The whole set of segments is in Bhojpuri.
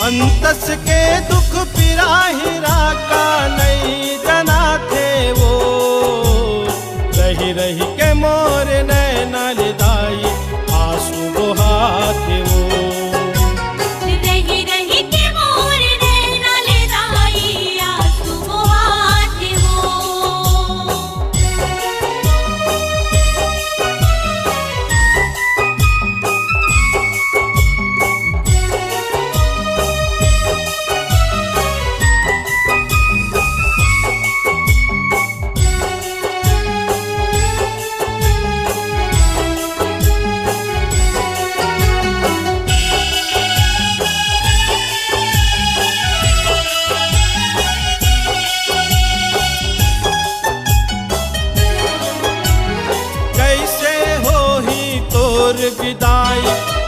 अंतस के दुख पिराहिरा का नहीं जना थे वो, रही रही के मोर नैना लिदाई आंसू बहाते वो। रही रही के मोर नैना लिदाई आंसू बहाते वो। विदाई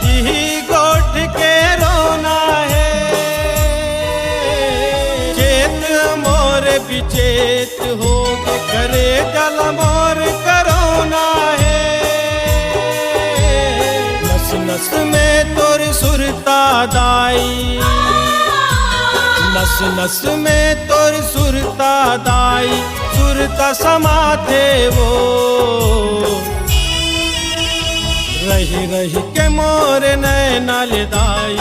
यही गोठ के रोना है, चेत मोर विचेत हो करे जल मोर करोना है। नस नस में तोर सुरता दाई, नस नस में तोर सुरता दाई, सुरता समाते वो, रही रही के मोर नैना लिदाई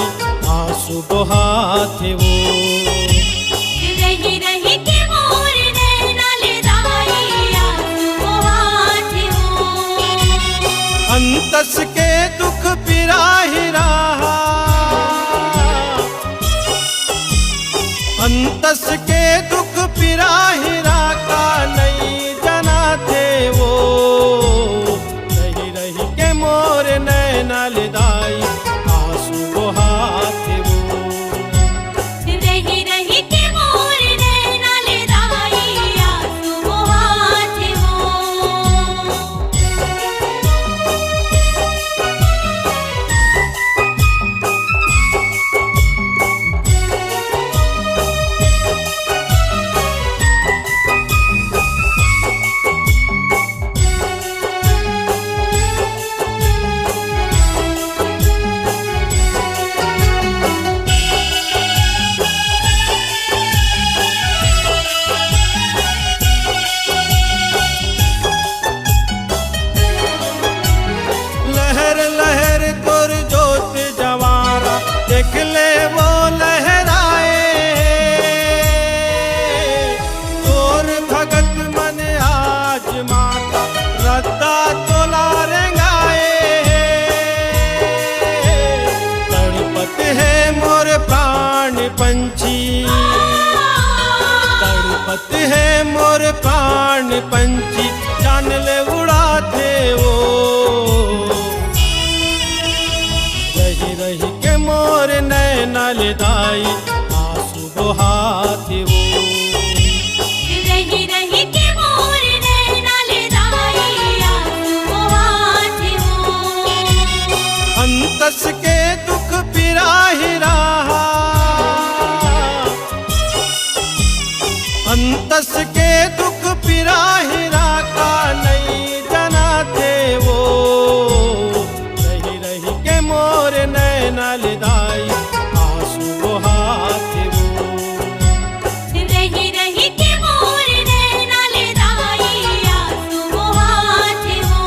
आंसू बहाते वो। रही रही के मोर नैना लिदाई आंसू बहाते वो। अंतस के दुख पिराहिरा, अंतस के दुख पिराहिरा का नहीं जना थे वो, मोर नैना लिदाई आंसू बहाते वो। रही रही के मोर नैना लिदाई आंसू बहाते वो। देख ले वो लहराए, तोर भगत मन आज माता रद्दा तोला रेंगाए। तड़पत है मोर प्राण पंछी, तड़पत है मोर प्राण पंछी, जान ले उड़ाते वो, रही रही के मोर नैना लिदाई आंसू बहाते वो। रही रही के मोर नैना लिदाई आंसू बहाते वो। अंतस के दुख पिराहिरा, अंतस के दुख पिराहिरा का नहीं जना थे वो, रही रही के मोर नैना लिदाई आंसू बहाते वो। रही रही के मोर नैना लिदाई आंसू बहाते वो।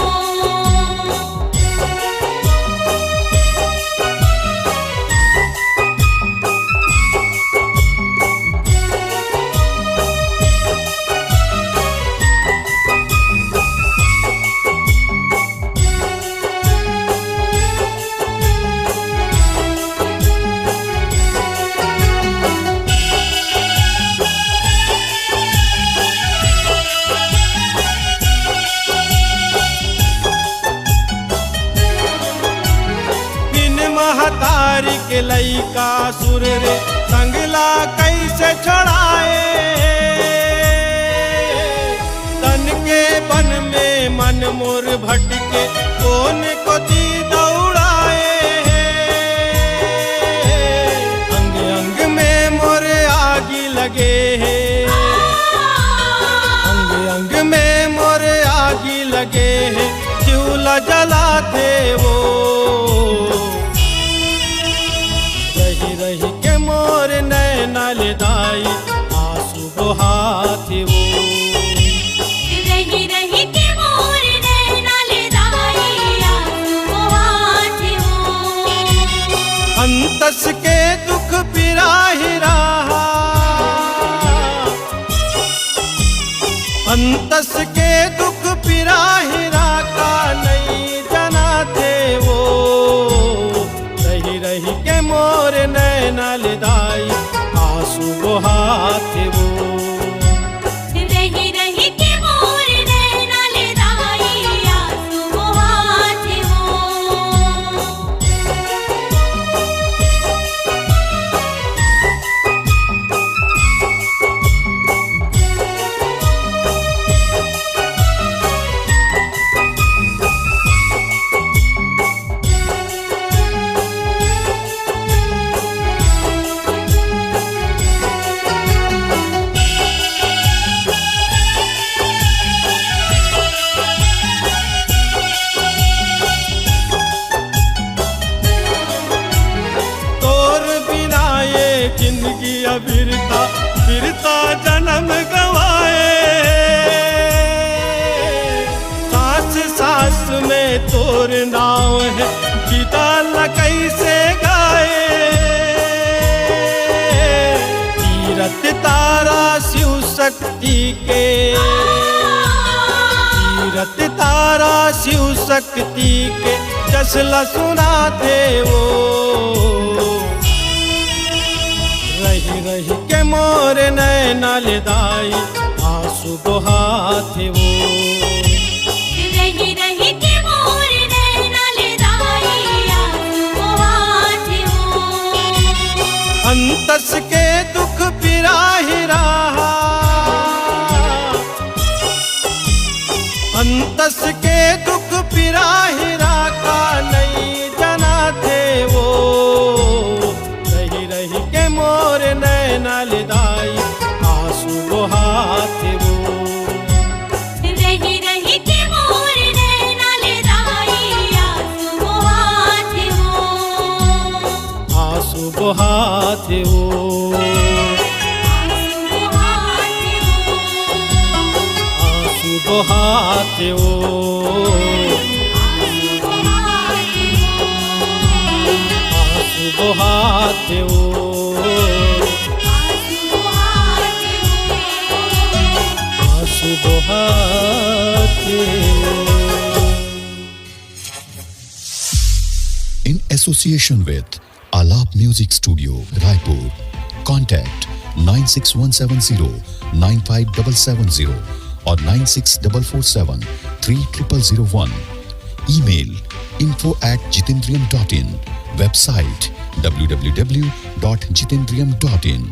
महतारी के लइका सुर रे संगला कैसे छोड़ाए, तन के बन में मन मोर भटके कौन को दी दौड़ाए। अंग अंग में मोर आगी लगे है, अंग अंग में मोर आगी लगे है, चूल्हा जलाते वो, रही रही के मोर मोर नैना लेदाई आंसू बहाते वो। रही रही के मोर नैना लेदाई आंसू बहाते वो। अंतस के दुख पिराहि रहा, अंतस के दुख पिराहि का नहीं जना थे वो। रही रही के मोर नैना लेदाई आंसू बहाते वो। रही रही के मोर नैना लेदाई आंसू बहाते वो। जिंदगी अबिरता फिरता जन्म गवाए। सांस सांस में तोर नाव है गीता न कैसे गाए। तीरथ तारा शिव शक्ति के, तीरथ तारा शिव शक्ति के जसला सुनाते वो। रही रही के मोर नैना लेदाई आंसू बहाते वो। रही रही के मोर नैना लेदाई आंसू बहाते वो। अंतस के दुख पिराहि रहा, अंतस के दुख पिराहि का नहीं जना थे वो। रही रही के मोर नैना लेदाई आंसू बहाते वो। रही रही के मोर नैना लेदाई आंसू बहाते वो। आंसू बहाते वो। आंसू बहाते वो। आंसू बहाते वो। आंसू बहाते वो। In association with Alap Music Studio, Raipur. Contact 96170 95770 or 96447 3001. Email info@jitendriyam.in. Website www.jitendriyam.in.